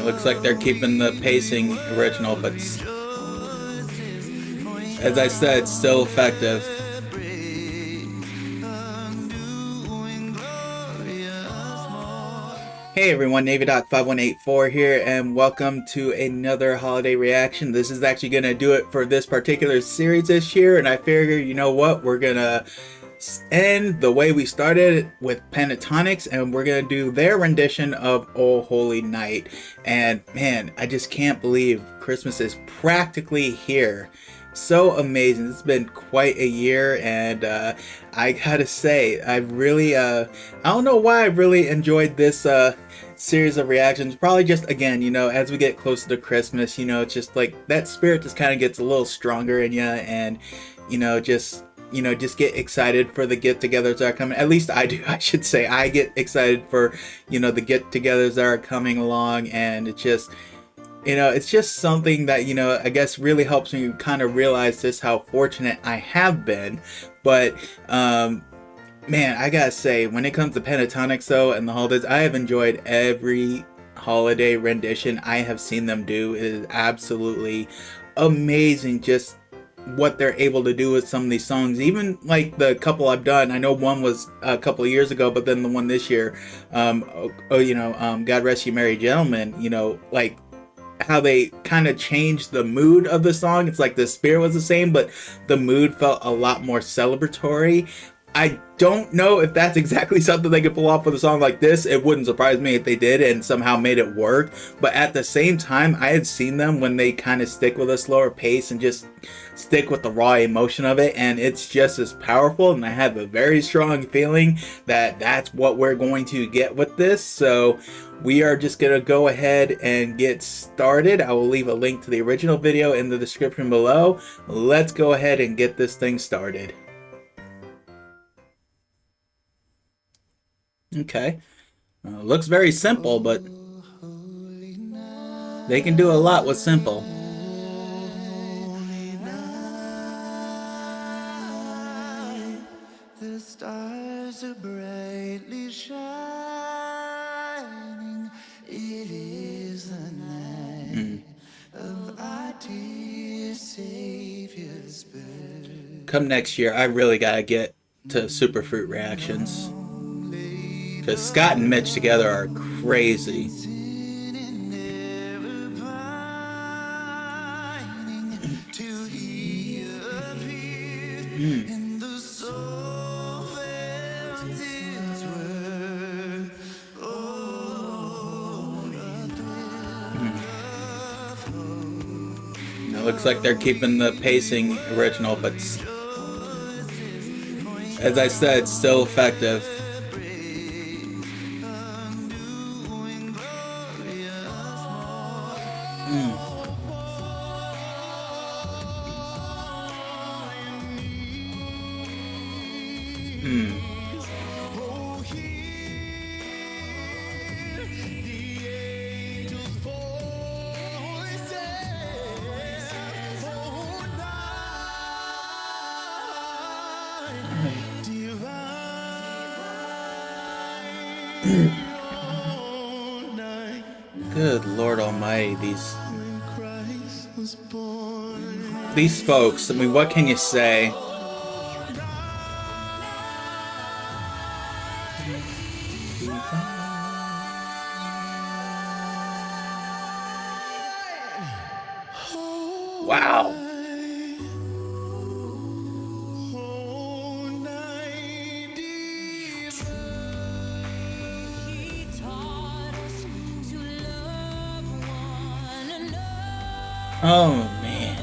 It looks like they're keeping the pacing original, but as I said, still effective. Hey everyone, Navy.5184 here, and welcome to another holiday reaction. This is actually going to do it for this particular series this year, and I figure, you know what, we're going to end the way we started with Pentatonix, and we're going to do their rendition of Oh Holy Night. And man, I just can't believe Christmas is practically here. So amazing. It's been quite a year, and I gotta say, I really I don't know why I really enjoyed this series of reactions. Probably just, again, you know, as we get closer to Christmas, you know, it's just like that spirit just kind of gets a little stronger in you, and just get excited for the get-togethers that are coming. At least I do. I should say I get excited for the get-togethers that are coming along, and it's just it's just something that, I guess really helps me kind of realize just how fortunate I have been. But, man, I gotta say, when it comes to Pentatonix, though, and the holidays, I have enjoyed every holiday rendition I have seen them do. It is absolutely amazing just what they're able to do with some of these songs. Even like the couple I've done, I know one was a couple of years ago, but then the one this year, God Rest You Merry Gentlemen, like how they kind of changed the mood of the song. It's like the spirit was the same, but the mood felt a lot more celebratory. I don't know if that's exactly something they could pull off with a song like this. It wouldn't surprise me if they did and somehow made it work. But at the same time, I had seen them when they kind of stick with a slower pace and just stick with the raw emotion of it, and it's just as powerful. And I have a very strong feeling that that's what we're going to get with this. So we are just going to go ahead and get started. I will leave a link to the original video in the description below. Let's go ahead and get this thing started. Okay. Looks very simple, but they can do a lot with simple. The stars are brightly shining. It is the night of our dear Savior's birth. Come next year, I really gotta get to Superfruit reactions, because Scott and Mitch together are crazy. It looks like they're keeping the pacing original, but as I said, still effective. Good Lord Almighty, these folks. I mean, what can you say? Wow. Oh man.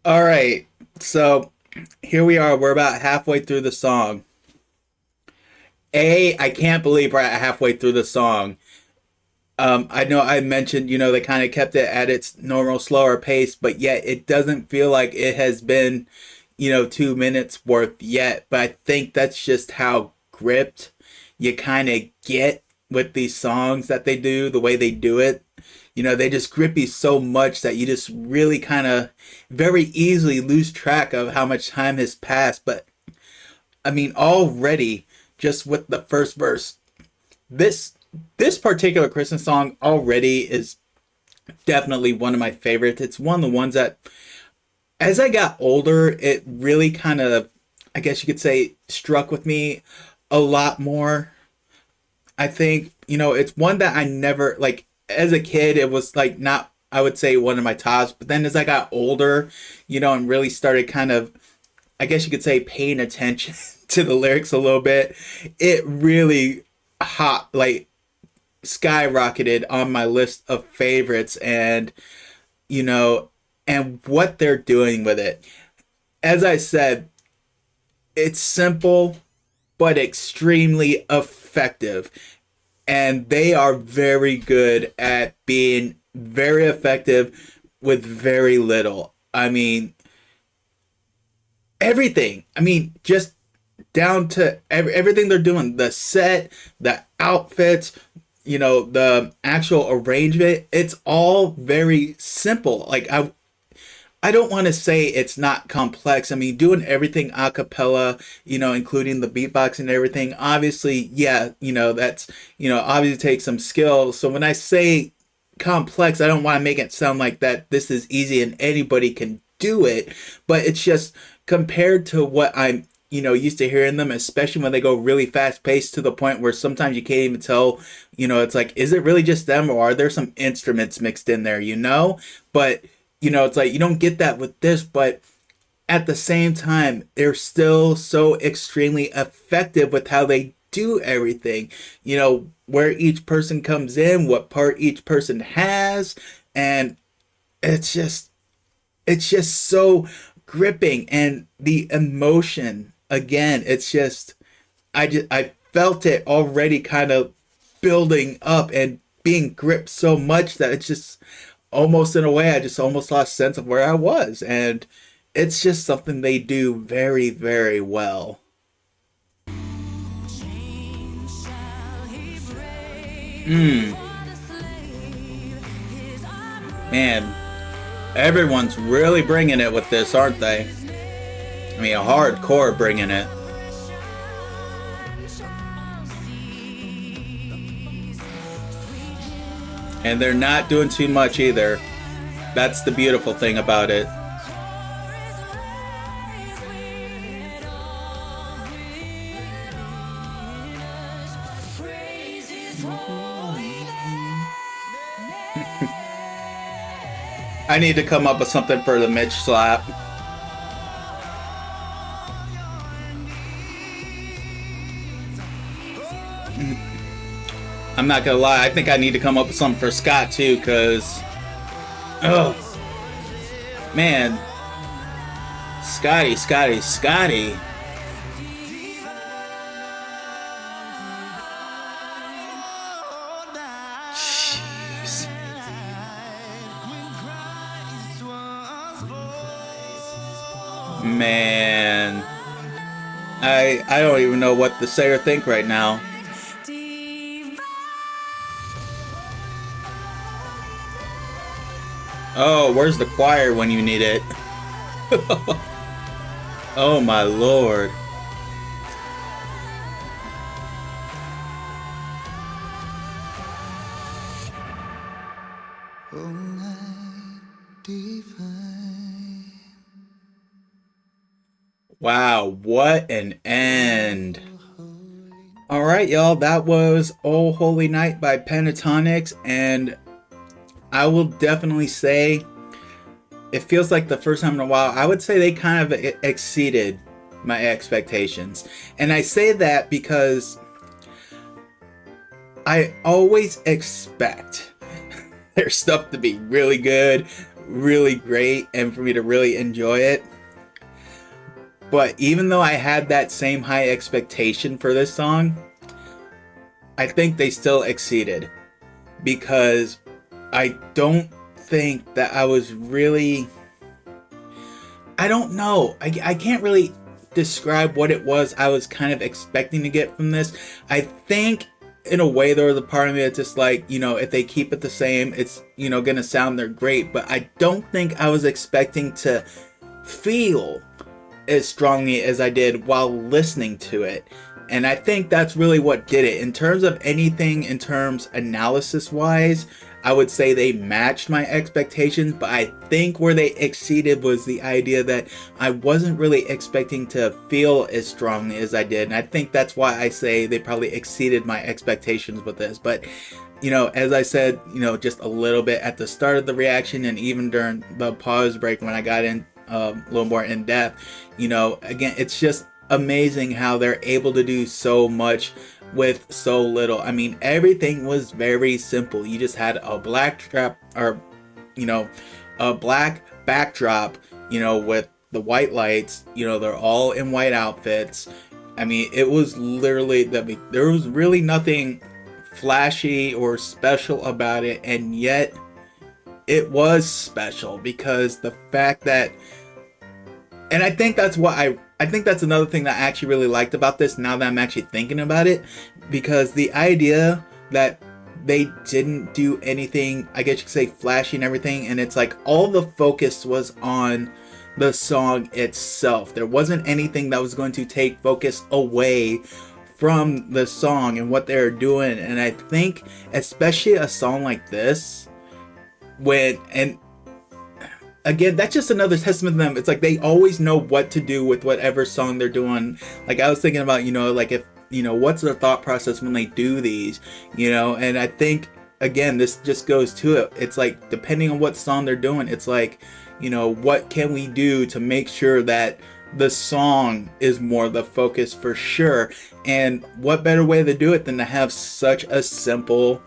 All right. So here we are. We're about halfway through the song. I can't believe we're at halfway through the song. I know I mentioned, they kind of kept it at its normal, slower pace, but yet it doesn't feel like it has been, 2 minutes worth yet. But I think that's just how gripped you kind of get with these songs that they do, the way they do it. You know, they just grip you so much that you just really kind of very easily lose track of how much time has passed. But I mean, already just with the first verse, this particular Christmas song already is definitely one of my favorites. It's one of the ones that, as I got older, it really kind of, I guess you could say, struck with me a lot more. I think, you know, it's one that I never, like, as a kid, it was like not, I would say, one of my tops. But then as I got older, you know, and really started kind of, I guess you could say, paying attention to the lyrics a little bit, it really like skyrocketed on my list of favorites. And, you know, and what they're doing with it. As I said, it's simple, but extremely effective. And they are very good at being very effective with very little. I mean, everything. I mean, just down to everything they're doing. The set, the outfits, you know, the actual arrangement. It's all very simple. Like, I don't want to say it's not complex. I mean, doing everything a cappella, you know, including the beatbox and everything, obviously, yeah, you know, that's, you know, obviously takes some skill. So when I say complex, I don't want to make it sound like that this is easy and anybody can do it, but it's just compared to what I'm, you know, used to hearing them, especially when they go really fast paced to the point where sometimes you can't even tell, you know, it's like, is it really just them or are there some instruments mixed in there, you know? But you know, it's like you don't get that with this, but at the same time, they're still so extremely effective with how they do everything. You know, where each person comes in, what part each person has, and it's just so gripping. And the emotion, again, it's just I felt it already kind of building up and being gripped so much that it's just almost in a way I just almost lost sense of where I was. And it's just something they do very, very well. Man, everyone's really bringing it with this, aren't they? I mean, hardcore bringing it. And they're not doing too much either. That's the beautiful thing about it. I need to come up with something for the Mitch slap. I'm not gonna lie, I think I need to come up with something for Scott too, cause man, Scotty. Jeez. Man, I don't even know what to say or think right now. Oh, where's the choir when you need it? Oh my lord. Oh, night divine. Wow, what an end. Alright, y'all, that was Oh Holy Night by Pentatonix, and I will definitely say it feels like the first time in a while. I would say they kind of exceeded my expectations. And I say that because I always expect their stuff to be really good, really great, and for me to really enjoy it. But even though I had that same high expectation for this song, I think they still exceeded. Because I don't think that I was really... I don't know. I can't really describe what it was I was kind of expecting to get from this. I think in a way, there was a part of me that's just like, if they keep it the same, it's, gonna sound they're great. But I don't think I was expecting to feel as strongly as I did while listening to it. And I think that's really what did it. In terms of anything, in terms analysis wise, I would say they matched my expectations, but I think where they exceeded was the idea that I wasn't really expecting to feel as strongly as I did. And I think that's why I say they probably exceeded my expectations with this. But, as I said, just a little bit at the start of the reaction and even during the pause break when I got in a little more in depth, again, it's just amazing how they're able to do so much with so little. I mean, everything was very simple. You just had a black strap, or a black backdrop, with the white lights. They're all in white outfits. I mean, it was literally there was really nothing flashy or special about it, and yet it was special because the fact that, and I think that's what I think that's another thing that I actually really liked about this, now that I'm actually thinking about it, because the idea that they didn't do anything, I guess you could say, flashy and everything, and it's like all the focus was on the song itself. There wasn't anything that was going to take focus away from the song and what they're doing. And I think especially a song like this, and again, that's just another testament to them. It's like they always know what to do with whatever song they're doing. Like I was thinking about, like if, what's their thought process when they do these, and I think, again, this just goes to it. It's like, depending on what song they're doing, it's like, what can we do to make sure that the song is more the focus for sure. And what better way to do it than to have such a simple,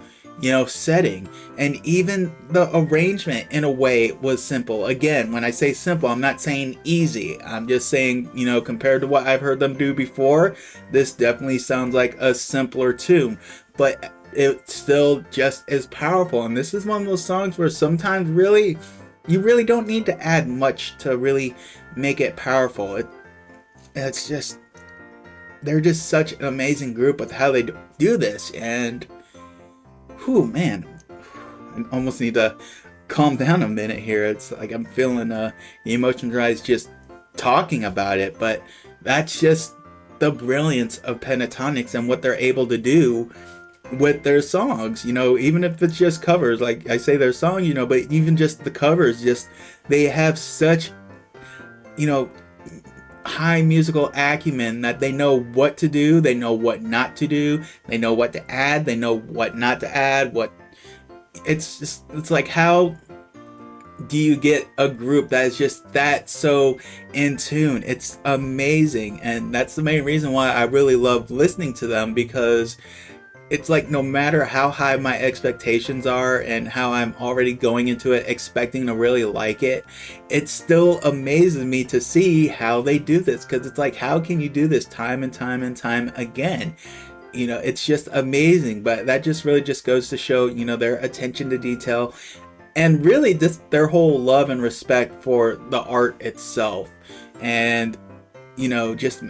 setting. And even the arrangement in a way was simple. Again, when I say simple, I'm not saying easy. I'm just saying, compared to what I've heard them do before, this definitely sounds like a simpler tune, but it's still just as powerful. And this is one of those songs where sometimes really, you really don't need to add much to really make it powerful. It's just, they're just such an amazing group with how they do this. And whew, man, I almost need to calm down a minute here. It's like I'm feeling the emotions rise just talking about it, but that's just the brilliance of Pentatonix and what they're able to do with their songs, even if it's just covers. Like I say, their song, but even just the covers, just they have such, high musical acumen that they know what to do, they know what not to do, they know what to add, they know what not to add. It's like, how do you get a group that is just that so in tune? It's amazing, and that's the main reason why I really love listening to them, because it's like, no matter how high my expectations are and how I'm already going into it expecting to really like it, it still amazes me to see how they do this. Because it's like, how can you do this time and time and time again? It's just amazing. But that just really just goes to show, their attention to detail, and really just their whole love and respect for the art itself. And just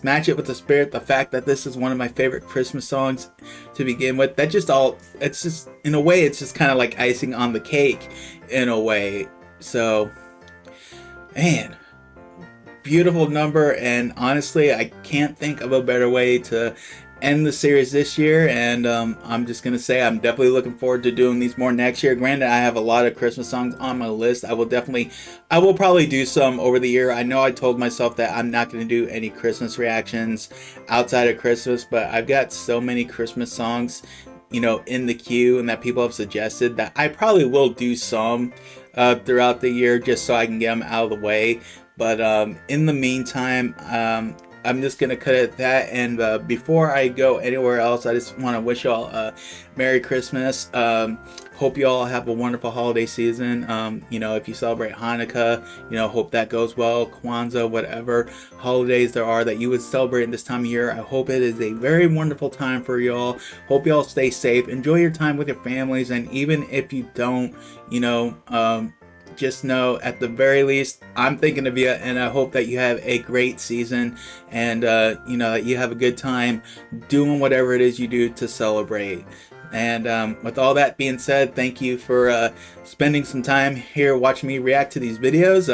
match it with the spirit, the fact that this is one of my favorite Christmas songs to begin with. It's just, in a way, it's just kind of like icing on the cake in a way. So, man, beautiful number. And honestly, I can't think of a better way to end the series this year. And I'm just gonna say I'm definitely looking forward to doing these more next year. Granted, I have a lot of Christmas songs on my list. I will probably do some over the year. I know I told myself that I'm not going to do any Christmas reactions outside of Christmas, but I've got so many Christmas songs, in the queue, and that people have suggested, that I probably will do some throughout the year just so I can get them out of the way. But in the meantime, I'm just going to cut it at that. And before I go anywhere else, I just want to wish y'all a Merry Christmas. Hope you all have a wonderful holiday season. If you celebrate Hanukkah, hope that goes well. Kwanzaa, whatever holidays there are that you would celebrate in this time of year, I hope it is a very wonderful time for y'all. Hope y'all stay safe. Enjoy your time with your families. And even if you don't, just know at the very least, I'm thinking of you, and I hope that you have a great season, and you know, that you have a good time doing whatever it is you do to celebrate. And with all that being said, thank you for spending some time here watching me react to these videos.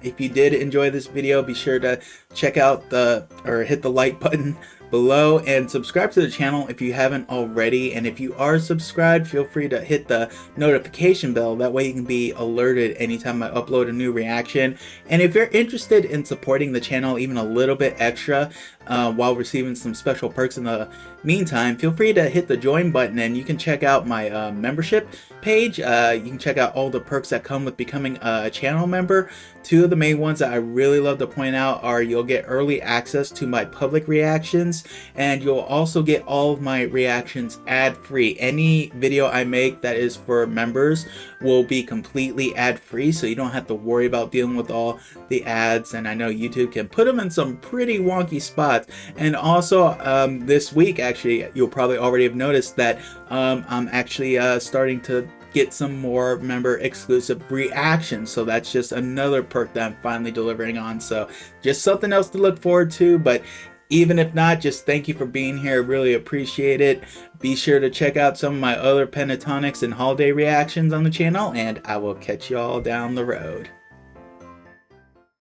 If you did enjoy this video, be sure to check out hit the like button below and subscribe to the channel if you haven't already. And if you are subscribed, feel free to hit the notification bell. That way you can be alerted anytime I upload a new reaction. And if you're interested in supporting the channel even a little bit extra while receiving some special perks in the meantime, feel free to hit the join button and you can check out my membership page. You can check out all the perks that come with becoming a channel member. Two of the main ones that I really love to point out are you'll get early access to my public reactions, and you'll also get all of my reactions ad-free. Any video I make that is for members will be completely ad-free, so you don't have to worry about dealing with all the ads. And I know YouTube can put them in some pretty wonky spots. And also this week, actually, you'll probably already have noticed that I'm actually starting to get some more member exclusive reactions, so that's just another perk that I'm finally delivering on. So just something else to look forward to. But even if not, just thank you for being here. Really appreciate it. Be sure to check out some of my other Pentatonix and holiday reactions on the channel, and I will catch you all down the road.